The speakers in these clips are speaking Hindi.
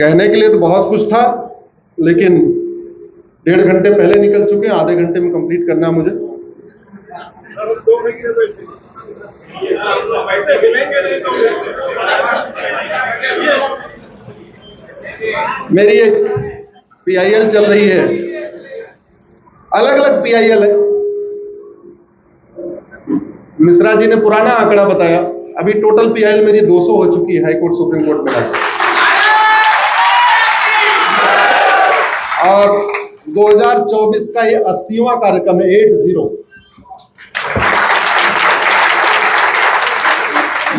कहने के लिए तो बहुत कुछ था, लेकिन 1.5 घंटे पहले निकल चुके हैं, आधे घंटे में कंप्लीट करना है मुझे। मेरी एक पीआईएल चल रही है, अलग अलग पीआईएल है। मिश्रा जी ने पुराना आंकड़ा बताया, अभी टोटल पीआईएल मेरी 200 हो चुकी है हाई कोर्ट सुप्रीम कोर्ट में जाकर। और 2024 का ये 80वां कार्यक्रम है, 80।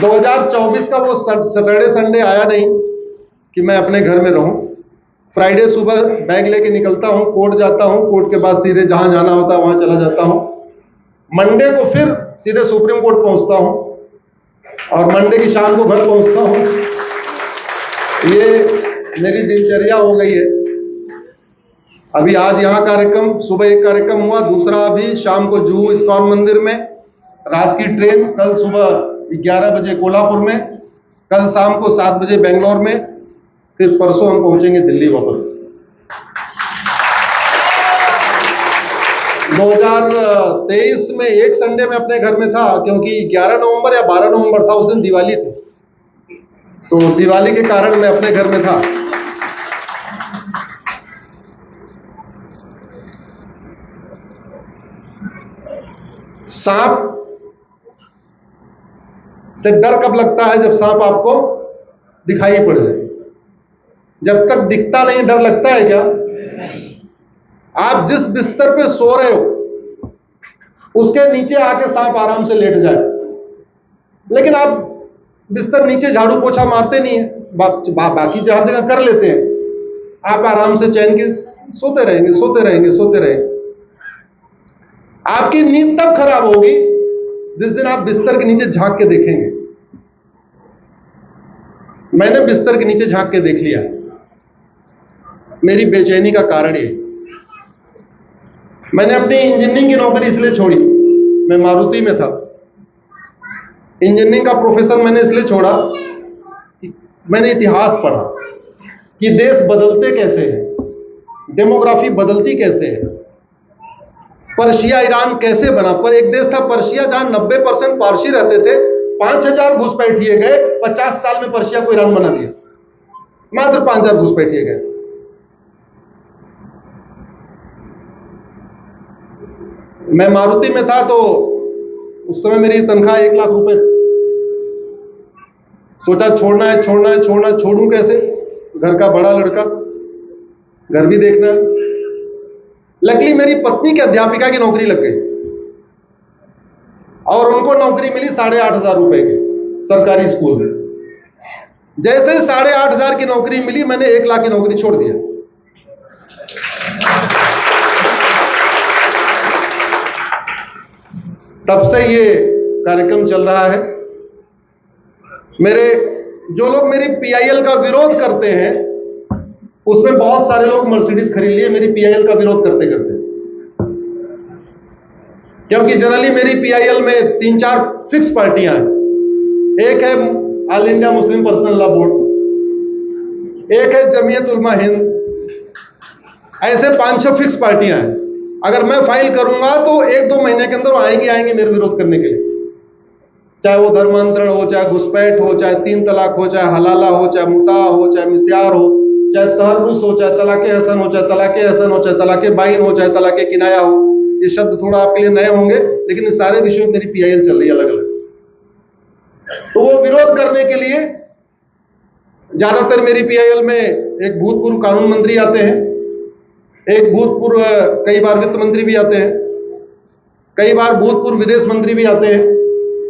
2024 का वो सैटरडे संडे आया नहीं कि मैं अपने घर में रहूं। फ्राइडे सुबह बैग लेके निकलता हूं, कोर्ट जाता हूं, कोर्ट के बाद सीधे जहां जाना होता है वहां चला जाता हूं। मंडे को फिर सीधे सुप्रीम कोर्ट पहुंचता हूं और मंडे की शाम को घर पहुंचता हूं। ये मेरी दिनचर्या हो गई है। अभी आज यहाँ कार्यक्रम, सुबह एक कार्यक्रम हुआ, दूसरा अभी शाम को जुहू इस्कॉन मंदिर में, रात की ट्रेन कल सुबह 11 बजे कोल्हापुर में, कल शाम को 7 बजे बेंगलोर में, फिर परसों हम पहुंचेंगे दिल्ली वापस। 2023 में एक संडे में अपने घर में था, क्योंकि 11 नवंबर या 12 नवंबर था, उस दिन दिवाली थी, तो दिवाली के कारण मैं अपने घर में था। सांप से डर कब लगता है? जब सांप आपको दिखाई पड़ जाए। जब तक दिखता नहीं डर लगता है क्या? आप जिस बिस्तर पे सो रहे हो उसके नीचे आके सांप आराम से लेट जाए, लेकिन आप बिस्तर नीचे झाड़ू पोछा मारते नहीं है, बाकी हर जगह कर लेते हैं। आप आराम से चैन के सोते रहेंगे, सोते रहेंगे, सोते रहेंगे। आपकी नींद तब खराब होगी जिस दिन आप बिस्तर के नीचे झांक के देखेंगे। मैंने बिस्तर के नीचे झांक के देख लिया। मेरी बेचैनी का कारण ये, मैंने अपनी इंजीनियरिंग की नौकरी इसलिए छोड़ी, मैं मारुति में था। इंजीनियरिंग का प्रोफेशन मैंने इसलिए छोड़ा कि मैंने इतिहास पढ़ा कि देश बदलते कैसे हैं, डेमोग्राफी बदलती कैसे है, पर्शिया ईरान कैसे बना। पर एक देश था पर्शिया जहां 90% पारसी रहते थे, 5000 घुसपैठिए गए, 50 साल में पर्शिया को ईरान बना दिया। मात्र 5000 घुसपैठिए गए। मैं मारुति में था तो उस समय मेरी तनख्वाह 1 लाख रुपए। सोचा छोड़ना है, छोड़ना है, छोड़ना, छोड़ूं कैसे? घर का बड़ा लड़का, घर भी देखना है। लकीली मेरी पत्नी की अध्यापिका की नौकरी लग गई और उनको नौकरी मिली 8,500 रुपए की सरकारी स्कूल में। जैसे 8,500 की नौकरी मिली, मैंने 1 लाख की नौकरी छोड़ दिया। तब से ये कार्यक्रम चल रहा है। जो लोग मेरी पीआईएल का विरोध करते हैं, उसमें बहुत सारे लोग मर्सिडीज खरीद लिए मेरी पीआईएल का विरोध करते करते, क्योंकि जनरली मेरी पीआईएल में 3-4 फिक्स पार्टियां हैं। एक है all India Muslim personal law board, एक है जमीयत उलमा हिंद, ऐसे 5-6 फिक्स पार्टियां हैं। अगर मैं फाइल करूंगा तो 1-2 महीने के अंदर आएंगे मेरे विरोध करने के लिए, चाहे वो धर्मांतरण हो, चाहे घुसपैठ हो, चाहे 3 तलाक हो, चाहे हलाला हो, चाहे मुता हो, चाहे मिस्यार हो, चाहे तहर्रुस हो, चाहे तलाके हसन हो, चाहे तलाके हसन हो, चाहे तलाके बाइन हो, चाहे तलाके किनाया हो। ये शब्द थोड़ा आपके लिए नए होंगे, लेकिन इस सारे विषयों में मेरी पीआईएल चल रही है अलग अलग। तो वो विरोध करने के लिए ज्यादातर मेरी पीआईएल में एक भूतपूर्व कानून मंत्री आते हैं, एक भूतपूर्व, कई बार वित्त मंत्री भी आते हैं, कई बार भूतपूर्व विदेश मंत्री भी आते हैं,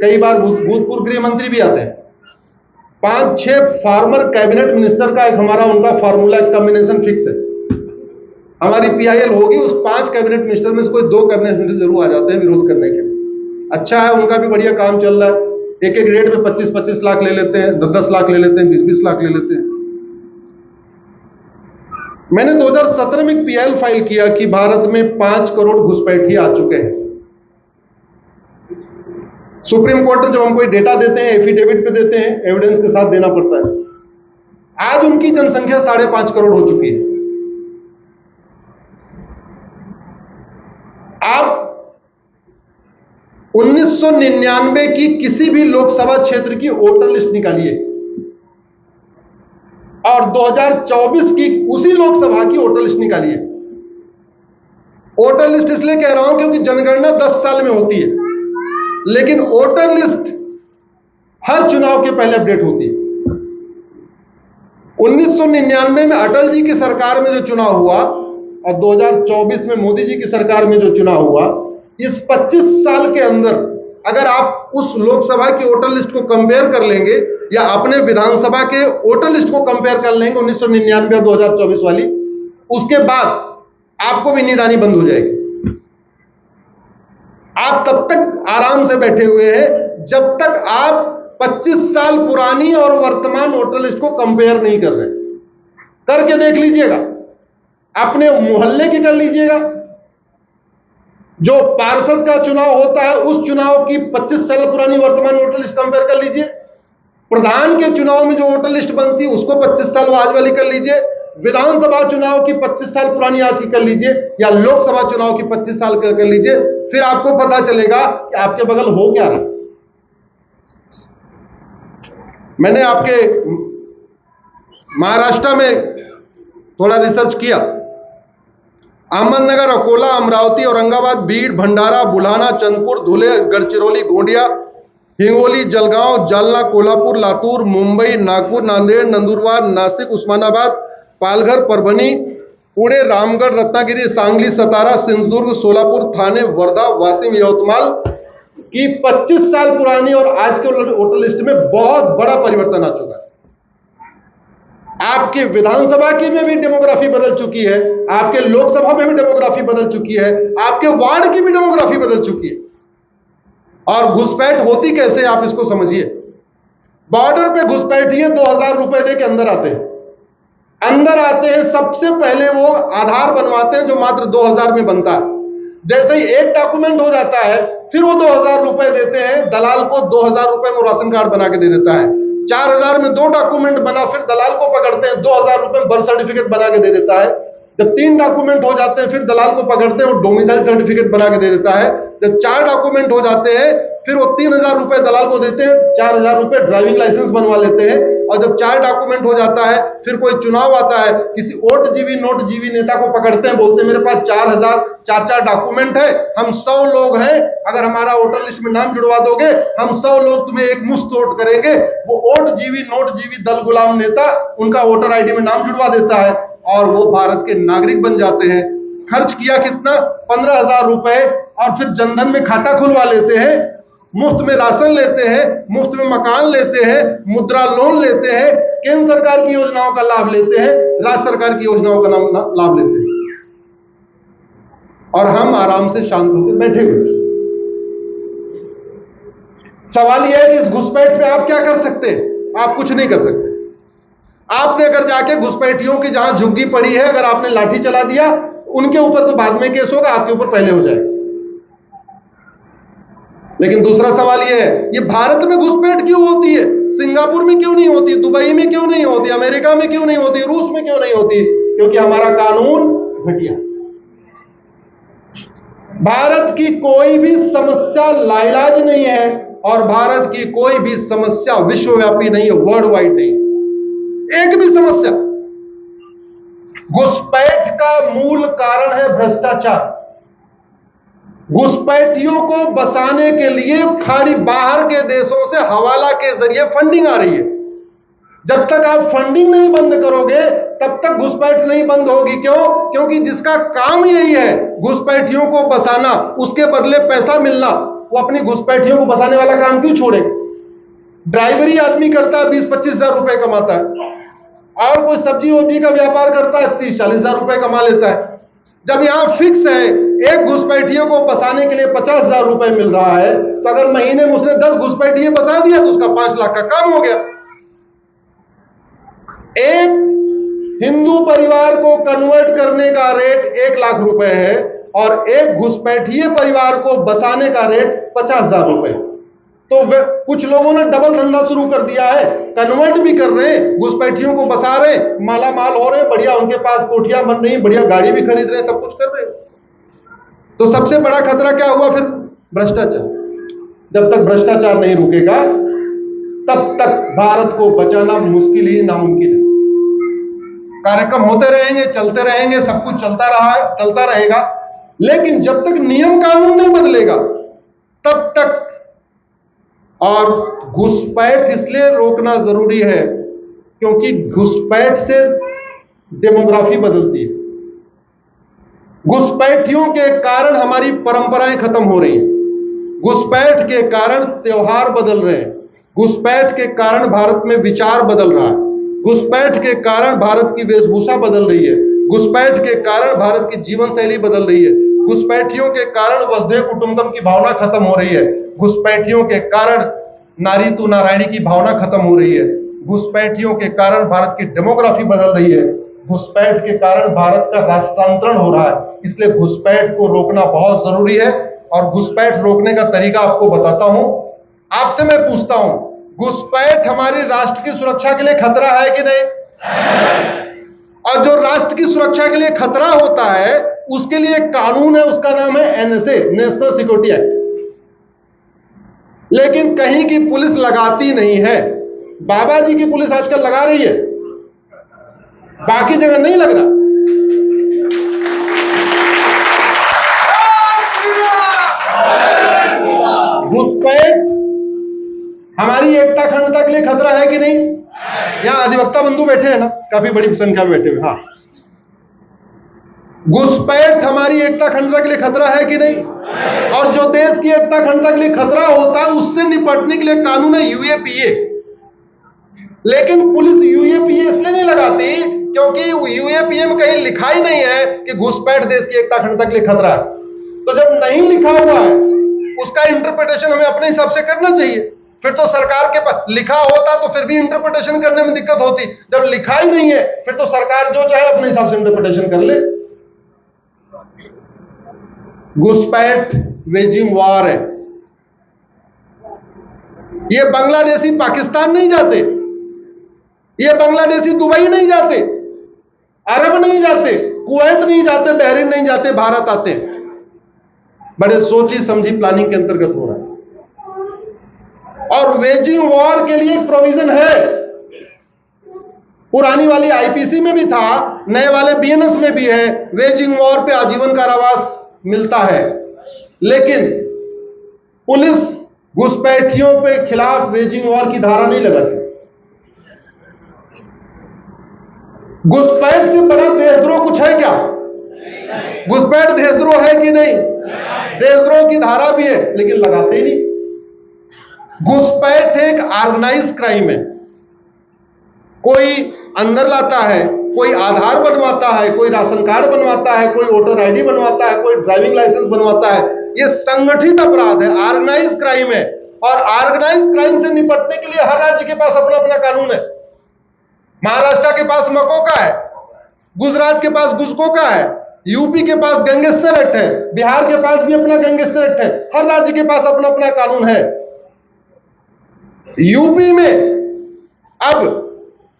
कई बार भूतपूर्व गृह मंत्री भी आते हैं। 5-6 फॉर्मर कैबिनेट मिनिस्टर का एक हमारा उनका फार्मूला कॉम्बिनेशन फिक्स है। हमारी पीआईएल होगी, उस 5 कैबिनेट मिनिस्टर में से कोई 2 कैबिनेट मिनिस्टर जरूर आ जाते हैं विरोध करने के लिए। अच्छा है, उनका भी बढ़िया काम चल रहा है। एक रेट पे 25-25 लाख ले लेते हैं, 10-10 लाख ले लेते हैं, 20-20 लाख ले लेते हैं। मैंने 2017 में एक पीआईएल फाइल किया कि भारत में 5 करोड़ घुसपैठिए आ चुके हैं। सुप्रीम कोर्ट में जब हम कोई डेटा देते हैं, एफिडेविट पे देते हैं, एविडेंस के साथ देना पड़ता है। आज उनकी जनसंख्या 5.5 करोड़ हो चुकी है। आप 1999 की किसी भी लोकसभा क्षेत्र की वोटर लिस्ट निकालिए और 2024 की उसी लोकसभा की वोटर लिस्ट निकालिए। वोटर लिस्ट इसलिए कह रहा हूं क्योंकि जनगणना 10 साल में होती है, लेकिन वोटर लिस्ट हर चुनाव के पहले अपडेट होती है। 1999 में अटल जी की सरकार में जो चुनाव हुआ और 2024 में मोदी जी की सरकार में जो चुनाव हुआ, इस 25 साल के अंदर अगर आप उस लोकसभा की वोटर लिस्ट को कंपेयर कर लेंगे या अपने विधानसभा के वोटर लिस्ट को कंपेयर कर लेंगे 1999 और 2024 वाली, उसके बाद आपको भी नींद आनी बंद हो जाएगी। आप तब तक आराम से बैठे हुए हैं जब तक आप 25 साल पुरानी और वर्तमान वोटर लिस्ट को कंपेयर नहीं कर रहे। करके देख लीजिएगा, अपने मोहल्ले की कर लीजिएगा। जो पार्षद का चुनाव होता है उस चुनाव की 25 साल पुरानी वर्तमान वोटर लिस्ट कंपेयर कर लीजिए। प्रधान के चुनाव में जो वोटर लिस्ट बनती है उसको 25 साल आज वाली कर लीजिए। विधानसभा चुनाव की 25 साल पुरानी आज की कर लीजिए, या लोकसभा चुनाव की 25 साल कर लीजिए। फिर आपको पता चलेगा कि आपके बगल हो क्या रहा। मैंने आपके महाराष्ट्र में थोड़ा रिसर्च किया। अहमदनगर, अकोला, अमरावती, औरंगाबाद, बीड, भंडारा, बुलढाना, चंदपुर, धुले, गढ़चिरौली, गोंदिया, हिंगोली, जलगांव, जालना, कोल्हापुर, लातूर, मुंबई, नागपुर, नांदेड़, नंदुरबार, नासिक, उस्मानाबाद, पालघर, परभणी, पुणे, रामगढ़, रत्नागिरी, सांगली, सतारा, सिंधुदुर्ग, सोलापुर, थाने, वर्धा, वाशिम, यवतमाल की 25 साल पुरानी और आज के वोटर लिस्ट में बहुत बड़ा परिवर्तन आ चुका है। आपके विधानसभा की में भी डेमोग्राफी बदल चुकी है, आपके लोकसभा में भी डेमोग्राफी बदल चुकी है, आपके वार्ड की भी डेमोग्राफी बदल चुकी है। और घुसपैठ होती कैसे, आप इसको समझिए। बॉर्डर पे घुसपैठिए 2000 रुपए दे के अंदर आते हैं। अंदर आते हैं, सबसे पहले वो आधार बनवाते हैं जो मात्र 2000 में बनता है। जैसे ही एक डॉक्यूमेंट हो जाता है फिर वो 2000 रुपए देते हैं दलाल को। 2000 रुपए में राशन कार्ड बना के दे देता है। 4000 में 2 डॉक्यूमेंट बना, फिर दलाल को पकड़ते हैं, 2000 रुपए में बर्थ सर्टिफिकेट बना के दे देता है। जब 3 डॉक्यूमेंट हो जाते हैं फिर दलाल को पकड़ते हैं, वो डोमिसाइल सर्टिफिकेट बना के दे देता है। जब 4 डॉक्यूमेंट हो जाते हैं फिर वो 3000 रुपए दलाल को देते हैं, 4000 रुपए ड्राइविंग लाइसेंस बनवा लेते हैं। और जब 4 डॉक्यूमेंट हो जाता है फिर कोई चुनाव आता है, किसी वोट जीवी नोट जीवी नेता को पकड़ते हैं, बोलते हैं मेरे पास 4 डॉक्यूमेंट है, हम 100 लोग हैं, अगर हमारा वोटर लिस्ट में नाम जुड़वा दोगे हम 100 लोग तुम्हें एक मुश्त वोट करेंगे। वो वोट जीवी नोट जीवी दल गुलाम नेता उनका वोटर आईडी में नाम जुड़वा देता है और वो भारत के नागरिक बन जाते हैं। खर्च किया कितना? 15,000 रुपए। और फिर जनधन में खाता खुलवा लेते हैं, मुफ्त में राशन लेते हैं, मुफ्त में मकान लेते हैं, मुद्रा लोन लेते हैं, केंद्र सरकार की योजनाओं का लाभ लेते हैं, राज्य सरकार की योजनाओं का लाभ लेते हैं, और हम आराम से शांत होकर बैठे हुए। सवाल यह है कि इस घुसपैठ में आप क्या कर सकते हैं? आप कुछ नहीं कर सकते। आपने अगर जाके घुसपैठियों की जहां झुग्गी पड़ी है अगर आपने लाठी चला दिया, उनके ऊपर तो बाद में केस होगा, आपके ऊपर पहले हो जाएगा। लेकिन दूसरा सवाल यह है, ये भारत में घुसपैठ क्यों होती है? सिंगापुर में क्यों नहीं होती? दुबई में क्यों नहीं होती? अमेरिका में क्यों नहीं होती? रूस में क्यों नहीं होती? क्योंकि हमारा कानून घटिया। भारत की कोई भी समस्या लाइलाज नहीं है और भारत की कोई भी समस्या विश्वव्यापी नहीं है, वर्ल्ड वाइड नहीं। एक भी समस्या। घुसपैठ का मूल कारण है भ्रष्टाचार। घुसपैठियों को बसाने के लिए खाड़ी बाहर के देशों से हवाला के जरिए फंडिंग आ रही है। जब तक आप फंडिंग नहीं बंद करोगे तब तक घुसपैठ नहीं बंद होगी। क्यों? क्योंकि जिसका काम यही है घुसपैठियों को बसाना, उसके बदले पैसा मिलना, वो अपनी घुसपैठियों को बसाने वाला काम क्यों छोड़ेगा? ड्राइवरी आदमी करता है 20-25 हजार रुपए कमाता है, और कोई सब्जी वब्जी का व्यापार करता है 30-40 हजार रुपए कमा लेता है। जब यहां फिक्स है एक घुसपैठियों को बसाने के लिए 50 हजार रुपए मिल रहा है, तो अगर महीने में उसने 10 घुसपैठिए बसा दिया तो उसका 5 लाख का काम हो गया। एक हिंदू परिवार को कन्वर्ट करने का रेट 1 लाख रुपए है और एक घुसपैठिए परिवार को बसाने का रेट 50 हजार रुपए। तो कुछ लोगों ने डबल धंधा शुरू कर दिया है, कन्वर्ट भी कर रहे हैं, घुसपैठियों को बसा रहे, माला माल हो रहे हैं, बढ़िया उनके पास कोठियां बन रही, बढ़िया गाड़ी भी खरीद रहे हैं, सब कुछ कर रहे हैं। तो सबसे बड़ा खतरा क्या हुआ फिर? भ्रष्टाचार। जब तक भ्रष्टाचार नहीं रुकेगा तब तक भारत को बचाना मुश्किल ही नामुमकिन है। कार्यक्रम होते रहेंगे, चलते रहेंगे, सब कुछ चलता रहेगा, लेकिन जब तक नियम कानून नहीं बदलेगा तब तक। और घुसपैठ इसलिए रोकना जरूरी है क्योंकि घुसपैठ से डेमोग्राफी बदलती है। घुसपैठियों के कारण हमारी परंपराएं खत्म हो रही हैं, घुसपैठ के कारण त्योहार बदल रहे हैं, घुसपैठ के कारण भारत में विचार बदल रहा है, घुसपैठ के कारण भारत की वेशभूषा बदल रही है, घुसपैठ के कारण भारत की जीवन शैली बदल रही है, घुसपैठियों के कारण वसुधैव कुटुंबकम की भावना खत्म हो रही है, घुसपैठियों के कारण नारी तू नारायणी की भावना खत्म हो रही है, घुसपैठियों के कारण भारत की डेमोग्राफी बदल रही है, घुसपैठ के कारण भारत का राष्ट्रांतरण हो रहा है। इसलिए घुसपैठ को रोकना बहुत जरूरी है और घुसपैठ रोकने का तरीका आपको बताता हूं। आपसे मैं पूछता हूं, घुसपैठ हमारी राष्ट्र की सुरक्षा के लिए खतरा है कि नहीं? और जो राष्ट्र की सुरक्षा के लिए खतरा होता है उसके लिए एक कानून है, उसका नाम है एनएसए, नेशनल सिक्योरिटी एक्ट। लेकिन कहीं की पुलिस लगाती नहीं है। बाबा जी की पुलिस आजकल लगा रही है, बाकी जगह नहीं लग रहा। घुसपैठ हमारी एकता अखंडता के लिए खतरा है कि नहीं? यहां अधिवक्ता बंधु बैठे हैं ना, काफी बड़ी संख्या में बैठे हुए। हाँ, घुसपैठ हमारी एकता अखंडता के लिए खतरा है कि नहीं? और जो देश की एकता अखंडता के लिए खतरा होता है उससे निपटने के लिए कानून है यूएपीए। लेकिन पुलिस यूएपीए इसलिए नहीं लगाती क्योंकि यूएपीए में कहीं लिखा ही नहीं है कि घुसपैठ देश की एकता अखंडता के लिए खतरा है। तो जब नहीं लिखा हुआ है उसका इंटरप्रिटेशन हमें अपने हिसाब से करना चाहिए। फिर तो सरकार के पास लिखा होता तो फिर भी इंटरप्रिटेशन करने में दिक्कत होती। जब लिखा ही नहीं है फिर तो सरकार जो चाहे अपने हिसाब से इंटरप्रिटेशन कर ले। घुसपैठ वेजिंग वॉर है। ये बांग्लादेशी पाकिस्तान नहीं जाते, ये बांग्लादेशी दुबई नहीं जाते, अरब नहीं जाते, कुवैत नहीं जाते, बहरीन नहीं जाते, भारत आते। बड़े सोची समझी प्लानिंग के अंतर्गत हो रहा है। और वेजिंग वॉर के लिए प्रोविजन है, पुरानी वाली आईपीसी में भी था, नए वाले बीएनएस में भी है। वेजिंग वॉर पे आजीवन कारावास मिलता है। लेकिन पुलिस घुसपैठियों पे खिलाफ वेजिंग वॉर की धारा नहीं लगाती। घुसपैठ से बड़ा देशद्रोह कुछ है क्या? घुसपैठ देशद्रोह है कि नहीं? देशद्रोह की धारा भी है लेकिन लगाते ही नहीं। घुसपैठ एक ऑर्गेनाइज क्राइम है। कोई अंदर लाता है, कोई आधार बनवाता है, कोई राशन कार्ड बनवाता है, कोई वोटर आईडी बनवाता है, कोई ड्राइविंग लाइसेंस बनवाता है। यह संगठित अपराध है, ऑर्गेनाइज क्राइम है। और ऑर्गेनाइज क्राइम से निपटने के लिए हर राज्य के पास अपना अपना कानून है। महाराष्ट्र के पास मकोका है, गुजरात के पास गुजकोका है, यूपी के पास गैंगस्टर एक्ट है, बिहार के पास भी अपना गैंगस्टर एक्ट है। हर राज्य के पास अपना अपना कानून है। यूपी में अब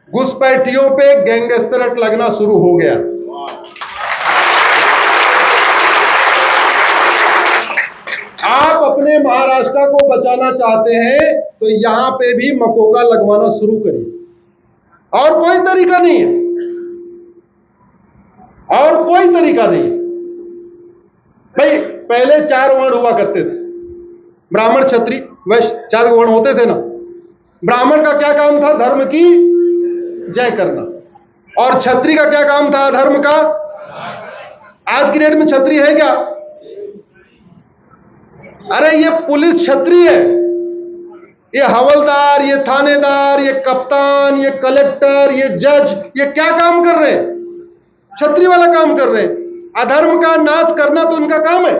घुसपैठियों पे गैंगस्टर एक्ट लगना शुरू हो गया। आप अपने महाराष्ट्र को बचाना चाहते हैं तो यहां पे भी मकोका लगवाना शुरू करिए। और कोई तरीका नहीं है, और कोई तरीका नहीं है भाई। पहले 4 वर्ण हुआ करते थे, ब्राह्मण क्षत्रिय वैश्य, 4 वर्ण होते थे ना। ब्राह्मण का क्या काम था? धर्म की जय करना। और क्षत्रिय का क्या काम था? धर्म का। आज की डेट में क्षत्रिय है क्या? अरे ये पुलिस क्षत्रिय है, ये हवलदार, ये थानेदार, ये कप्तान, ये कलेक्टर, ये जज, ये क्या काम कर रहे हैं? क्षत्रिय वाला काम कर रहे हैं। अधर्म का नाश करना तो उनका काम है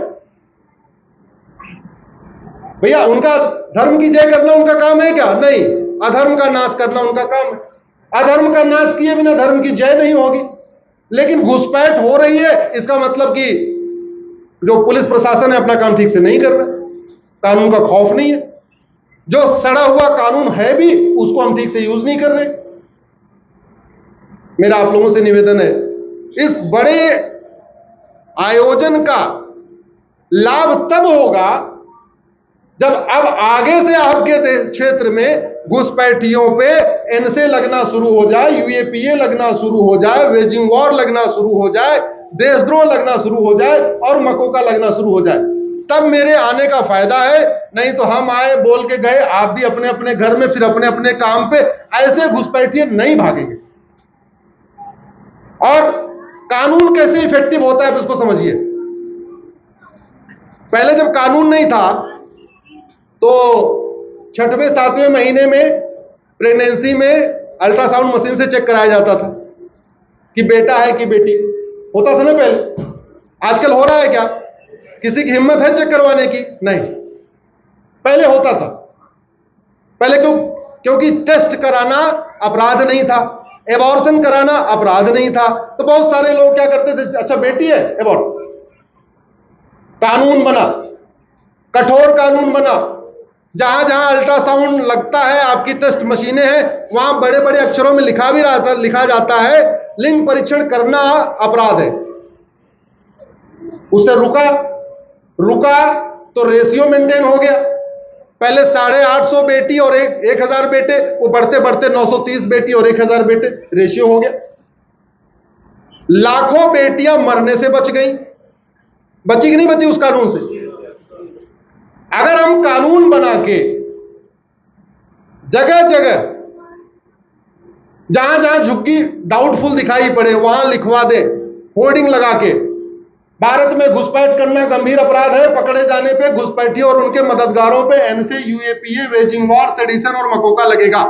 भैया। उनका धर्म की जय करना उनका काम है क्या? नहीं, अधर्म का नाश करना उनका काम है। अधर्म का नाश किए बिना धर्म की जय नहीं होगी। लेकिन घुसपैठ हो रही है, इसका मतलब कि जो पुलिस प्रशासन है अपना काम ठीक से नहीं कर रहा, कानून का खौफ नहीं है। जो सड़ा हुआ कानून है भी उसको हम ठीक से यूज नहीं कर रहे। मेरा आप लोगों से निवेदन है, इस बड़े आयोजन का लाभ तब होगा जब अब आगे से आपके क्षेत्र में घुसपैठियों पे एनसे लगना शुरू हो जाए, यूएपीए लगना शुरू हो जाए, वेजिंग वॉर लगना शुरू हो जाए, देशद्रोह लगना शुरू हो जाए और मकोका लगना शुरू हो जाए, तब मेरे आने का फायदा है। नहीं तो हम आए, बोल के गए, आप भी अपने अपने घर में, फिर अपने अपने काम पे, ऐसे घुसपैठिए नहीं भागेंगे। और कानून कैसे इफेक्टिव होता है इसको समझिए। पहले जब कानून नहीं था तो 6वें 7वें महीने में प्रेगनेंसी में अल्ट्रासाउंड मशीन से चेक कराया जाता था कि बेटा है कि बेटी, होता था ना पहले। आजकल हो रहा है क्या? किसी की हिम्मत है चेक करवाने की? नहीं, पहले होता था। पहले क्योंकि टेस्ट कराना अपराध नहीं था, एबॉर्शन कराना अपराध नहीं था, तो बहुत सारे लोग क्या करते थे, अच्छा बेटी है एबॉर्ट। कानून बना, कठोर कानून बना, जहां जहां अल्ट्रासाउंड लगता है, आपकी टेस्ट मशीनें हैं, वहां बड़े बड़े अक्षरों में लिखा जाता है लिंग परीक्षण करना अपराध है। उससे रुका तो रेशियो मेंटेन हो गया। पहले 850 बेटी और 1000 बेटे, वो बढ़ते बढ़ते 930 बेटी और 1000 बेटे रेशियो हो गया। लाखों बेटियां मरने से बच गई। बची कि नहीं बची उस कानून से? अगर हम कानून बना के जगह जगह जहां जहां झुग्गी डाउटफुल दिखाई पड़े वहां लिखवा दे, होर्डिंग लगा के, भारत में घुसपैठ करना गंभीर अपराध है, पकड़े जाने पे घुसपैठियों और उनके मददगारों पे एनसे, यूएपीए, वेजिंग वॉर, सेडिशन और मकोका लगेगा।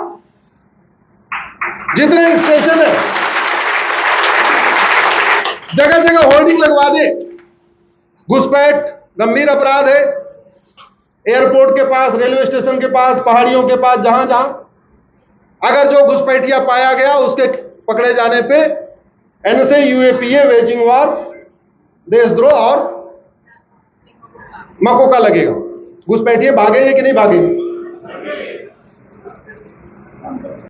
जितने स्टेशन है जगह जगह होर्डिंग लगवा दे, घुसपैठ गंभीर अपराध है। एयरपोर्ट के पास, रेलवे स्टेशन के पास, पहाड़ियों के पास, जहां जहां अगर जो घुसपैठिया पाया गया उसके पकड़े जाने पे एनसे, यूएपीए, वेजिंग वॉर, देशद्रोह और मकोका लगेगा। घुसपैठिए भागेंगे कि नहीं भागेंगे?